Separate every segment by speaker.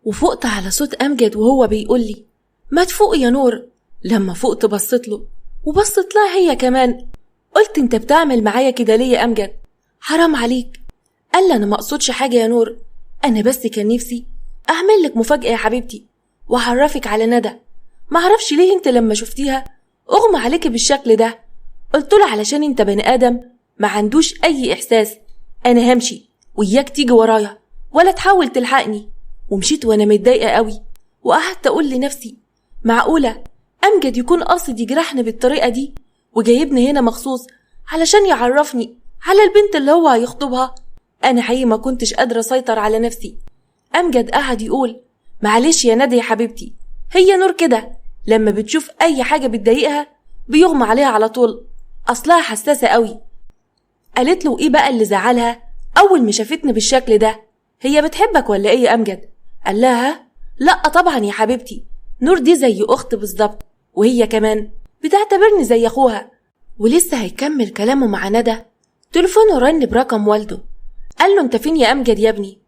Speaker 1: وفقت على صوت أمجد وهو بيقولي ما تفوق يا نور. لما فقت بصيت له وبصت لها هي كمان. قلت انت بتعمل معايا كده ليه يا أمجد؟ حرام عليك. قال لي انا ما اقصدش حاجة يا نور، انا بس كان نفسي اعمل لك مفاجأة يا حبيبتي وهعرفك على ندى. ما اعرفش ليه انت لما شفتيها اغمى عليكي بالشكل ده. قلت له علشان انت بني ادم ما عندوش اي احساس. انا همشي وياك تيجي ورايا ولا تحاول تلحقني. ومشيت وانا متضايقة قوي وقعدت اقول لنفسي معقولة أمجد يكون قاصد يجرحني بالطريقة دي وجايبني هنا مخصوص علشان يعرفني على البنت اللي هو هيخطبها؟ أنا حقيقي ما كنتش قادرة أسيطر على نفسي. أمجد قعد يقول معلش يا ندى يا حبيبتي، هي نور كده لما بتشوف أي حاجة بتضايقها بيغمى عليها على طول، أصلها حساسة قوي. قالت له إيه بقى اللي زعلها أول ما شافتني بالشكل ده؟ هي بتحبك ولا إيه يا أمجد؟ قال لها لأ طبعا يا حبيبتي، نور دي زي أخت بالظبط، وهي كمان بتعتبرني زي أخوها. ولسه هيكمل كلامه مع ندى تليفونه رن برقم والده. قال له انت فين يا أمجد يا ابني؟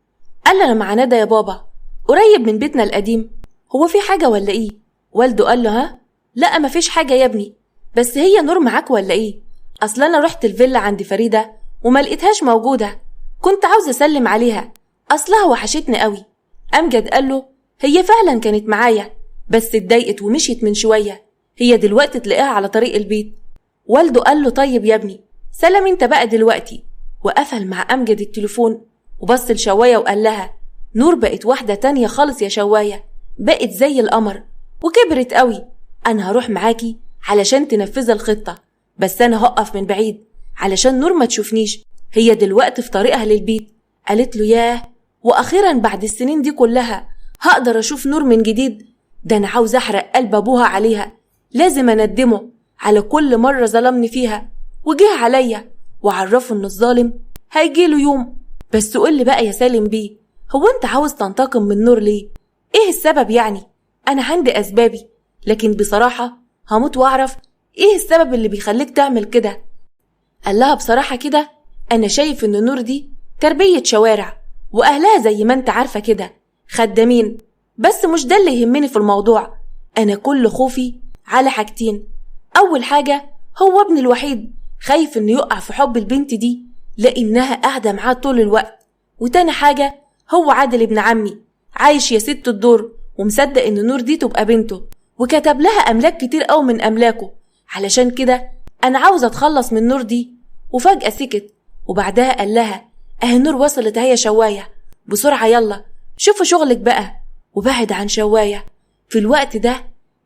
Speaker 1: قال له انا مع ندى يا بابا، قريب من بيتنا القديم. هو في حاجة ولا ايه؟ والده قال له ها؟ لا مفيش حاجة يا ابني، بس هي نور معاك ولا ايه؟ اصل انا رحت الفيلا عند فريدة وما لقيتهاش موجودة، كنت عاوزة اسلم عليها اصلها وحشتني قوي. أمجد قال له هي فعلا كانت معايا بس اتضايقت ومشيت من شوية، هي دلوقتي تلاقيها على طريق البيت. والده قال له طيب يا ابني سلام انت بقى دلوقتي. وقفل مع أمجد التليفون وبص لشواية وقال لها نور بقت واحدة تانية خالص يا شواية، بقت زي القمر وكبرت قوي. أنا هروح معاكي علشان تنفذ الخطة، بس أنا هقف من بعيد علشان نور ما تشوفنيش، هي دلوقتي في طريقها للبيت. قالت له ياه، وأخيرا بعد السنين دي كلها هقدر أشوف نور من جديد؟ ده أنا عاوز أحرق قلب أبوها عليها، لازم أندمه على كل مرة ظلمني فيها وجه عليا، وعرفه إن الظالم هيجيله يوم. بس قولي بقى يا سالم بيه، هو أنت عاوز تنتقم من نور ليه؟ إيه السبب يعني؟ أنا عندي أسبابي، لكن بصراحة هموت وأعرف إيه السبب اللي بيخليك تعمل كده. قال لها بصراحة كده أنا شايف إن نور دي تربية شوارع، وأهلها زي ما أنت عارفة كده خدامين، بس مش ده اللي يهمني في الموضوع. أنا كل خوفي على حاجتين، أول حاجة هو ابني الوحيد خايف إنه يقع في حب البنت دي لأنها قاعدة معاه طول الوقت، وتاني حاجة هو عادل ابن عمي عايش يا ست الدور ومصدق إن نور دي تبقى بنته، وكتب لها أملاك كتير أوي من أملاكه، علشان كده أنا عاوزة أتخلص من نور دي. وفجأة سكت، وبعدها قال لها أهي نور وصلت هي شواية، بسرعة يلا شوفوا شغلك بقى. وبعد عن شواية. في الوقت ده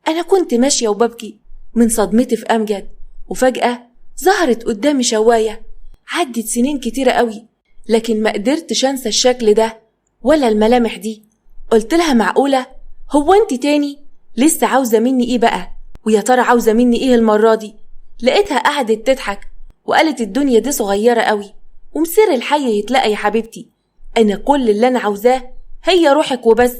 Speaker 1: أنا كنت ماشية وببكي من صدمتي في أمجد، وفجأة ظهرت قدامي شواية. عدت سنين كتيرة قوي لكن ما قدرتش أنسى الشكل ده ولا الملامح دي. قلت لها معقولة هو أنت تاني؟ لسه عاوزة مني إيه بقى؟ ويا ترى عاوزة مني إيه المرة دي؟ لقيتها قعدت تضحك وقالت الدنيا دي صغيرة قوي ومصير الحي يتلقى يا حبيبتي، أنا كل اللي أنا عاوزاه هي روحك وبس.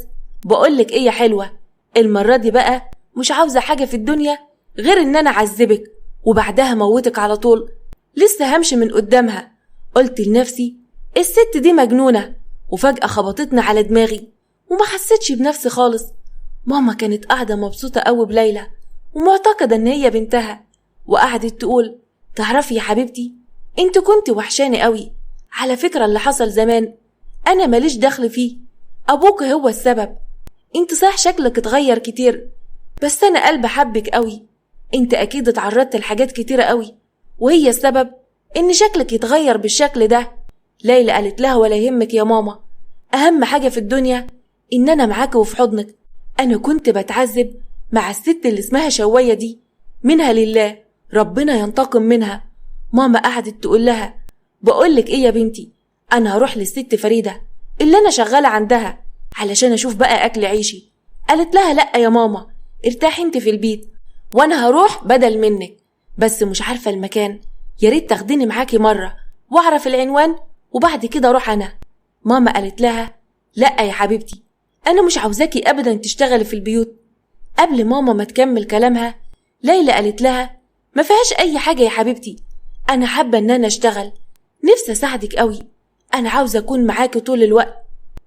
Speaker 1: بقولك إيه يا حلوة، المرة دي بقى مش عاوزة حاجة في الدنيا غير إن أنا أعذبك وبعدها موتك على طول. لسه همشي من قدامها قلت لنفسي الست دي مجنونة، وفجأة خبطتني على دماغي وما حسيتش بنفسي خالص. ماما كانت قاعدة مبسوطة قوي بليلى ومعتقدة إن هي بنتها، وقعدت تقول تعرفي يا حبيبتي انت كنت وحشاني قوي، على فكرة اللي حصل زمان أنا ماليش دخل فيه، أبوك هو السبب. انت صح شكلك اتغير كتير بس أنا قلبي حبك قوي، انت أكيد اتعرضت لحاجات كتيرة قوي وهي السبب إن شكلك يتغير بالشكل ده. ليلى قالت لها ولا يهمك يا ماما، أهم حاجة في الدنيا إن أنا معاك وفي حضنك. أنا كنت بتعذب مع الست اللي اسمها شواية دي، منها لله ربنا ينتقم منها. ماما قعدت تقول لها بقولك إيه يا بنتي، أنا هروح للست فريدة اللي أنا شغالة عندها علشان أشوف بقى أكل عيشي. قالت لها لأ يا ماما ارتاحي انت في البيت وأنا هروح بدل منك، بس مش عارفة المكان، ياريت تاخديني معاكي مرة واعرف العنوان وبعد كده اروح انا. ماما قالت لها لا يا حبيبتي انا مش عاوزاكي ابدا تشتغلي في البيوت. قبل ماما ما تكمل كلامها ليلى قالت لها ما فيهاش اي حاجة يا حبيبتي، انا حابة ان انا اشتغل، نفسي اساعدك قوي، انا عاوزة اكون معاكي طول الوقت،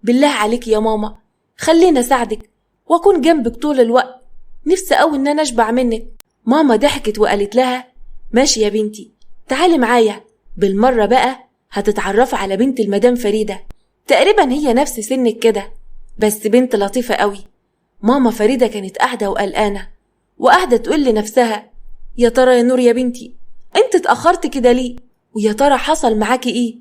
Speaker 1: بالله عليك يا ماما خلينا أساعدك وأكون جنبك طول الوقت، نفسي أوي إن أنا أشبع منك. ماما ضحكت وقالت لها ماشي يا بنتي، تعالي معايا، بالمرة بقى هتتعرفي على بنت المدام فريدة، تقريبا هي نفس سنك كده، بس بنت لطيفة قوي. ماما فريدة كانت قاعدة وقلقانة، وقاعدة تقول لنفسها يا ترى يا نور يا بنتي انت اتأخرت كده ليه، ويا ترى حصل معاكي ايه؟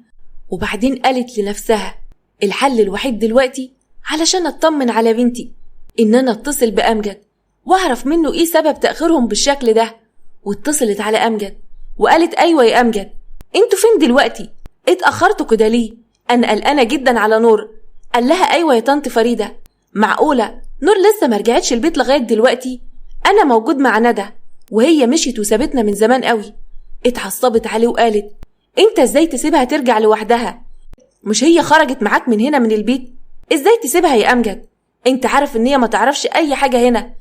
Speaker 1: وبعدين قالت لنفسها الحل الوحيد دلوقتي علشان اطمن على بنتي ان انا اتصل بأمجد واعرف منه ايه سبب تأخيرهم بالشكل ده. واتصلت على أمجد وقالت ايوه يا أمجد، انتوا فين دلوقتي؟ اتأخرتوا كده ليه؟ انا قلقانة جدا على نور. قال لها ايوه يا طنط فريدة، معقولة نور لسه مرجعتش البيت لغاية دلوقتي؟ انا موجود مع ندى وهي مشيت وسابتنا من زمان قوي. اتعصبت عليه وقالت انت ازاي تسيبها ترجع لوحدها؟ مش هي خرجت معاك من هنا من البيت؟ ازاي تسيبها يا أمجد؟ انت عارف ان هي ما تعرفش اي حاجة هنا.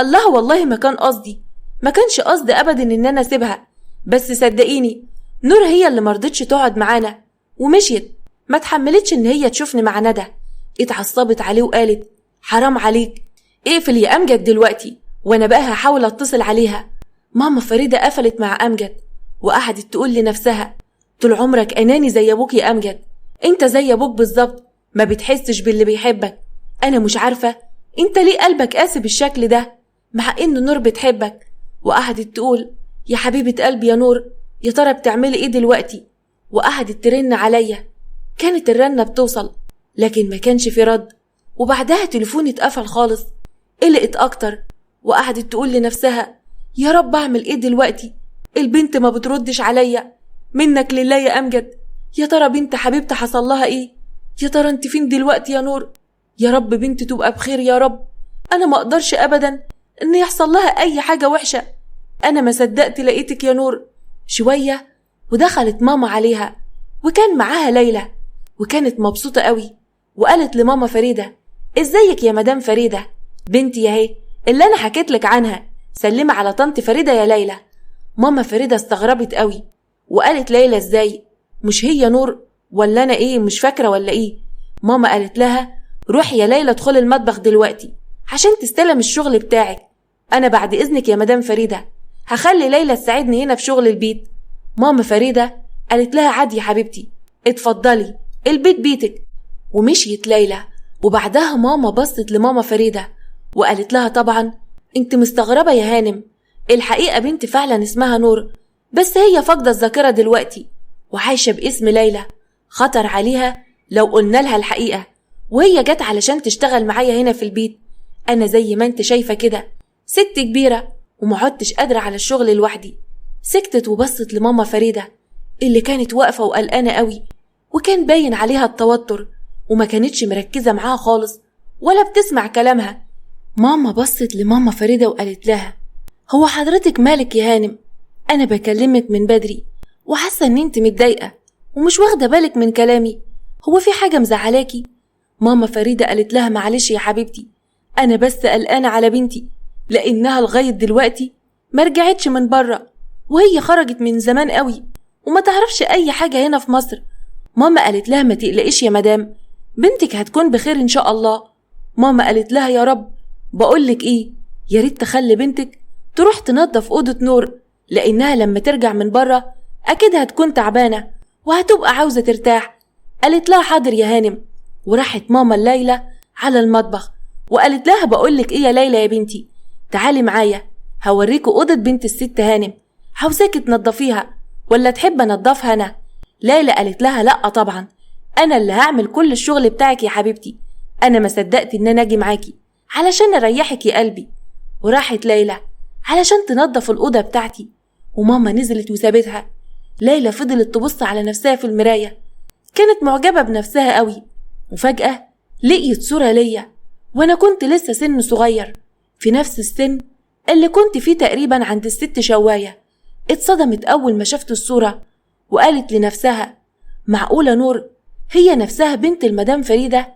Speaker 1: الله والله ما كان قصدي، ما كانش قصدي ابدا ان انا اسيبها، بس صدقيني نور هي اللي مرضتش تقعد معانا ومشيت، ما تحملتش ان هي تشوفني مع ندى. اتعصبت عليه وقالت حرام عليك، اقفل يا أمجد دلوقتي وانا بقى هحاول اتصل عليها. ماما فريدة قفلت مع أمجد وقعدت تقول لنفسها طول عمرك اناني زي ابوك يا أمجد، انت زي ابوك بالظبط، ما بتحسش باللي بيحبك. انا مش عارفة انت ليه قلبك قاسي بالشكل ده مع ان نور بتحبك. وقعدت تقول يا حبيبة قلبي يا نور، يا ترى بتعملي ايه دلوقتي؟ وقعدت ترن عليا، كانت الرنة بتوصل لكن ما كانش في رد، وبعدها تليفوني اتقفل خالص. قلقت اكتر وقعدت تقول لنفسها يا رب اعمل ايه دلوقتي؟ البنت ما بتردش عليا، منك لله يا أمجد، يا ترى بنت حبيبتي حصل لها ايه؟ يا ترى انت فين دلوقتي يا نور؟ يا رب بنت تبقى بخير يا رب، انا ما اقدرش ابدا ان يحصل لها اي حاجة وحشة. انا ما صدقت لقيتك يا نور. شوية ودخلت ماما عليها وكان معاها ليلى وكانت مبسوطة قوي، وقالت لماما فريدة ازيك يا مدام فريدة بنتي ياهي اللي انا حكيت لك عنها، سلمي على طنط فريدة يا ليلى. ماما فريدة استغربت قوي وقالت ليلى ازاي؟ مش هي نور ولا انا ايه مش فاكرة ولا ايه؟ ماما قالت لها روحي يا ليلى ادخلي المطبخ دلوقتي عشان تستلم الشغل بتاعك، انا بعد اذنك يا مدام فريدة هخلي ليلى تساعدني هنا في شغل البيت. ماما فريدة قالت لها عادي يا حبيبتي اتفضلي البيت بيتك. ومشيت ليلى. وبعدها ماما بصت لماما فريدة وقالت لها طبعا انت مستغربة يا هانم، الحقيقة بنت فعلا اسمها نور، بس هي فاقدة الذاكرة دلوقتي وعايشة باسم ليلى، خطر عليها لو قلنا لها الحقيقة، وهي جت علشان تشتغل معايا هنا في البيت. انا زي ما انت شايفة كده ست كبيرة ومعدتش قادرة على الشغل لوحدي. سكتت وبصت لماما فريدة اللي كانت واقفة وقلقانة قوي، وكان باين عليها التوتر وما كانتش مركزة معاها خالص ولا بتسمع كلامها. ماما بصت لماما فريدة وقالت لها هو حضرتك مالك يا هانم؟ انا بكلمك من بدري وحاسة ان انت متضايقة ومش واخدة بالك من كلامي، هو في حاجة مزعلاكي؟ ماما فريدة قالت لها معلش يا حبيبتي، انا بس قلقانة على بنتي لانها لغاية دلوقتي مرجعتش من بره، وهي خرجت من زمان قوي وما تعرفش اي حاجة هنا في مصر. ماما قالت لها ما تقلقيش يا مدام، بنتك هتكون بخير ان شاء الله. ماما قالت لها يا رب. بقولك ايه، يا ريت تخلي بنتك تروح تنظف اوضة نور، لانها لما ترجع من بره اكيد هتكون تعبانة وهتبقى عاوزة ترتاح. قالت لها حاضر يا هانم. وراحت ماما ليلى على المطبخ وقالت لها بقولك ايه يا ليلى يا بنتي، تعالي معايا هوريكوا اوضة بنت الست هانم، عاوزاكي تنضفيها ولا تحب انضفها انا؟ ليلى قالت لها لا طبعا، انا اللي هعمل كل الشغل بتاعك يا حبيبتي، انا ما صدقت ان انا اجي معاكي علشان اريحك يا قلبي. وراحت ليلى علشان تنظف الاوضه بتاعتي، وماما نزلت وسابتها. ليلى فضلت تبص على نفسها في المرايه، كانت معجبه بنفسها قوي، وفجاه لقيت صوره ليا وانا كنت لسه سن صغير في نفس السن اللي كنت فيه تقريبا عند الست شوايه. اتصدمت اول ما شفت الصوره وقالت لنفسها معقوله نور هي نفسها بنت المدام فريدة؟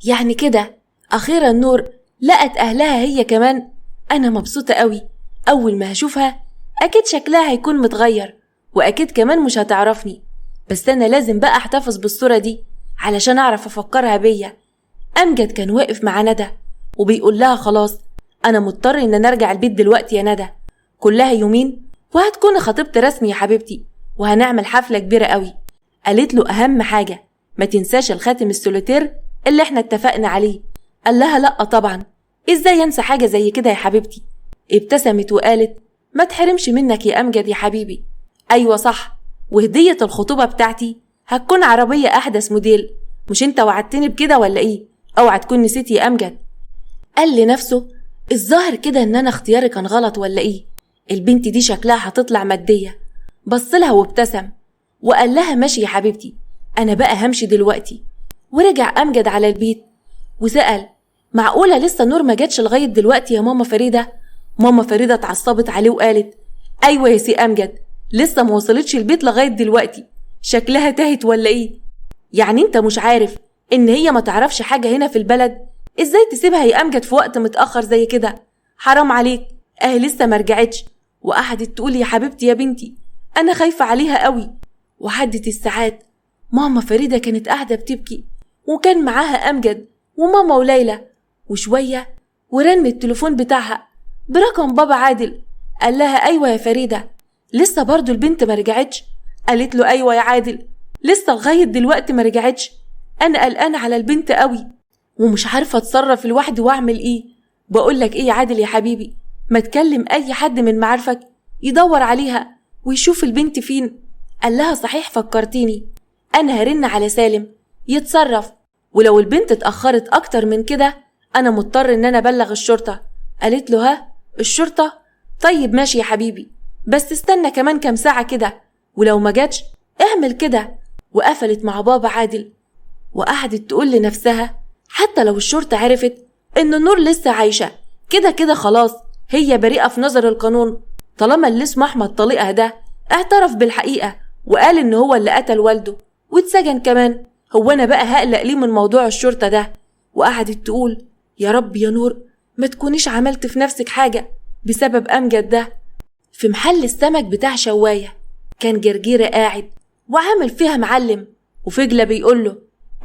Speaker 1: يعني كده اخيرا نور لقت اهلها هي كمان. انا مبسوطه قوي، اول ما هشوفها اكيد شكلها هيكون متغير واكيد كمان مش هتعرفني، بس انا لازم بقى احتفظ بالصوره دي علشان اعرف افكرها بيا. أمجد كان واقف مع ندى وبيقول لها خلاص أنا مضطر إن نرجع البيت دلوقتي يا ندى، كلها يومين وهتكون خطيبتي رسمي يا حبيبتي، وهنعمل حفلة كبيرة قوي. قالت له أهم حاجة ما تنساش الخاتم السوليتير اللي احنا اتفقنا عليه. قال لها لأ طبعا، ازاي ينسى حاجة زي كده يا حبيبتي؟ ابتسمت وقالت ما تحرمش منك يا أمجد يا حبيبي. أيوة صح، وهدية الخطوبة بتاعتي هتكون عربية أحدث موديل، مش انت وعدتني بكده ولا ايه؟ اوعى تكون نسيت يا أمجد. قال لنفسه الظاهر كده ان انا اختياري كان غلط ولا ايه؟ البنت دي شكلها هتطلع مادية. بصلها وابتسم وقال لها ماشي يا حبيبتي، انا بقى همشي دلوقتي. ورجع أمجد على البيت وسأل معقولة لسه نور ما جاتش لغاية دلوقتي يا ماما فريدة؟ ماما فريدة اتعصبت عليه وقالت ايوه يا سي أمجد، لسه ما وصلتش البيت لغاية دلوقتي، شكلها تاهت ولا ايه؟ يعني انت مش عارف ان هي ما تعرفش حاجة هنا في البلد؟ ازاي تسيبها يا أمجد في وقت متأخر زي كده؟ حرام عليك، اهي لسه ما رجعتش. وقعدت تقول يا حبيبتي يا بنتي انا خايفة عليها قوي. وعدت الساعات، ماما فريدة كانت قاعدة بتبكي وكان معاها أمجد وماما وليلى. وشوية ورن التليفون بتاعها برقم بابا عادل. قال لها أيوة يا فريدة، لسه برضو البنت ما رجعتش؟ قالت له أيوة يا عادل، لسه لغاية دلوقتي ما رجعتش. أنا قلقانة على البنت قوي ومش عارفة أتصرف لوحدي وأعمل إيه. بقولك إيه يا عادل يا حبيبي، ما تكلم أي حد من معارفك يدور عليها ويشوف البنت فين. قال لها صحيح فكرتيني، أنا هرن على سالم يتصرف، ولو البنت اتأخرت أكتر من كده أنا مضطر إن أنا أبلغ الشرطة. قالت له ها الشرطة؟ طيب ماشي يا حبيبي، بس استنى كمان كام ساعة كده، ولو ما جاتش اعمل كده. وقفلت مع بابا عادل وقعدت تقول لنفسها حتى لو الشرطة عرفت إن نور لسه عايشة كده كده خلاص هي بريئة في نظر القانون، طالما اللي اسمه أحمد طليقها ده اعترف بالحقيقة وقال إن هو اللي قتل والده واتسجن كمان. هو أنا بقى هقلق ليه من موضوع الشرطة ده؟ وقعدت تقول يا رب يا نور ما تكونيش عملت في نفسك حاجة بسبب أمجد ده. في محل السمك بتاع شواية كان جرجيرة قاعد وعامل فيها معلم، وفجلة بيقول له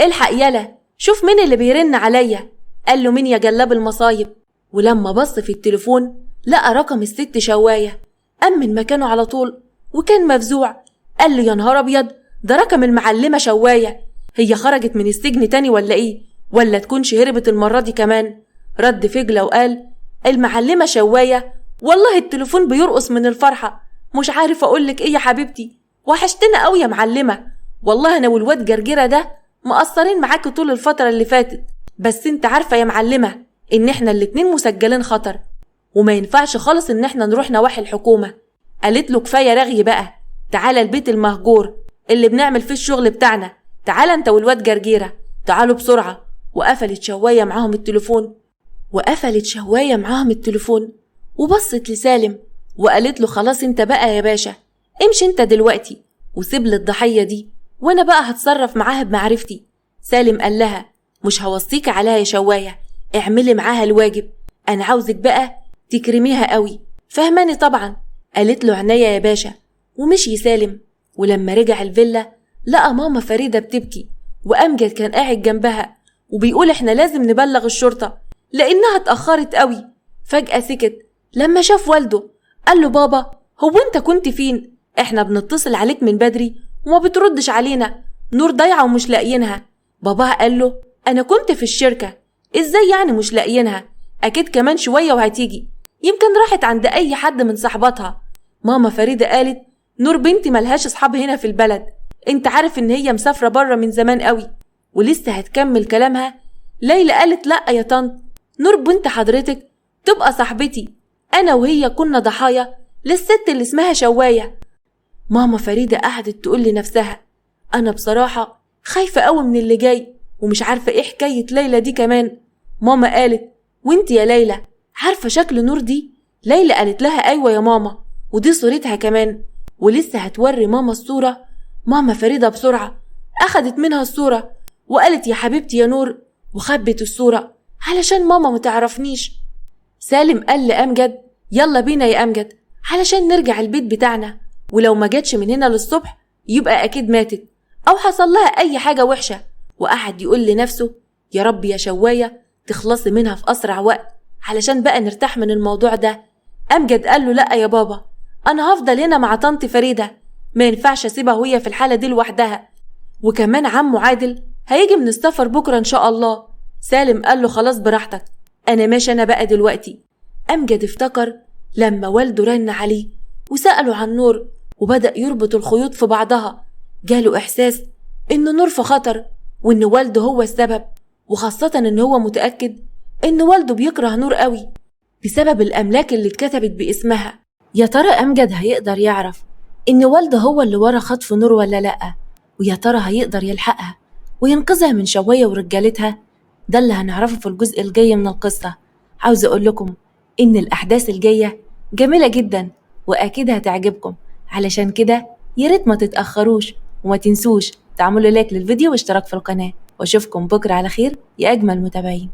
Speaker 1: الحق يلا شوف مين اللي بيرن عليا. قال له مين يا جلاب المصايب؟ ولما بص في التليفون لقى رقم الست شواية، قام من مكانه على طول وكان مفزوع. قال له يا نهار أبيض، ده رقم المعلمة شواية، هي خرجت من السجن تاني ولا ايه؟ ولا تكونش هربت المرة دي كمان؟ رد فجلة وقال المعلمة شواية، والله التليفون بيرقص من الفرحة، مش عارف أقولك ايه يا حبيبتي، وحشتنا قوي يا معلمة، والله أنا والواد جرجيرة ده مقصرين معاكي طول الفترة اللي فاتت، بس انت عارفة يا معلمة ان احنا الاتنين مسجلين خطر وما ينفعش خالص ان احنا نروح نواحي الحكومة. قالت له كفاية رغي بقى، تعالى البيت المهجور اللي بنعمل فيه الشغل بتاعنا، تعالى انت والواد جرجيرة تعالوا بسرعة. وقفلت شواية معاهم التليفون وبصت لسالم وقالت له خلاص انت بقى يا باشا امشي انت دلوقتي وسيب لي الضحية دي وانا بقى هتصرف معاها بمعرفتي. سالم قال لها مش هوصيك عليها يا شواية، اعملي معاها الواجب، انا عاوزك بقى تكرميها قوي، فهماني طبعا. قالت له عناية يا باشا. ومشي سالم. ولما رجع الفيلا لقى ماما فريدة بتبكي وأمجد كان قاعد جنبها وبيقول احنا لازم نبلغ الشرطة لأنها اتأخرت قوي. فجأة سكت لما شاف والده. قال له بابا هو انت كنت فين؟ احنا بنتصل عليك من بدري وما بتردش علينا، نور ضايعة ومش لاقيينها. باباها قال له انا كنت في الشركة. ازاي يعني مش لاقيينها؟ اكيد كمان شوية وهتيجي، يمكن راحت عند اي حد من صحباتها. ماما فريدة قالت نور بنتي ملهاش اصحاب هنا في البلد، انت عارف ان هي مسافرة بره من زمان قوي. ولسه هتكمل كلامها ليلى قالت لا يا طنط، نور بنت حضرتك تبقى صاحبتي، انا وهي كنا ضحايا للست اللي اسمها شواية. ماما فريدة قعدت تقول لنفسها انا بصراحة خايفة قوي من اللي جاي ومش عارفة ايه حكاية ليلى دي كمان. ماما قالت وانت يا ليلى عارفة شكل نور دي؟ ليلى قالت لها ايوه يا ماما ودي صورتها كمان. ولسه هتوري ماما الصورة، ماما فريدة بسرعة أخدت منها الصورة وقالت يا حبيبتي يا نور، وخبت الصورة علشان ماما متعرفنيش. سالم قال لأمجد يلا بينا يا أمجد علشان نرجع البيت بتاعنا، ولو ما جاتش من هنا للصبح يبقى أكيد ماتت أو حصل لها أي حاجة وحشة. وقعد يقول لنفسه يا رب يا شواية تخلصي منها في أسرع وقت علشان بقى نرتاح من الموضوع ده. أمجد قال له لأ يا بابا، أنا هفضل هنا مع طنط فريدة، ما ينفعش أسيبها وهي في الحالة دي لوحدها، وكمان عمو عادل هيجي من السفر بكرة إن شاء الله. سالم قال له خلاص براحتك، أنا ماشي أنا بقى دلوقتي. أمجد افتكر لما والده رن عليه وسأله عن نور وبدأ يربط الخيوط في بعضها. جاله إحساس إن نور في خطر وإن والده هو السبب، وخاصة إن هو متأكد إن والده بيكره نور قوي بسبب الأملاك اللي اتكتبت باسمها. يا ترى أمجد هيقدر يعرف إن والده هو اللي ورا خطف نور ولا لأ؟ ويا ترى هيقدر يلحقها وينقذها من شواية ورجالتها؟ ده اللي هنعرفه في الجزء الجاي من القصة. عاوز أقول لكم إن الأحداث الجاية جميلة جدا وأكيد هتعجبكم، علشان كده ياريت ما تتأخروش وما تنسوش تعملوا لايك للفيديو واشتراك في القناة، واشوفكم بكرة على خير يا أجمل متابعين.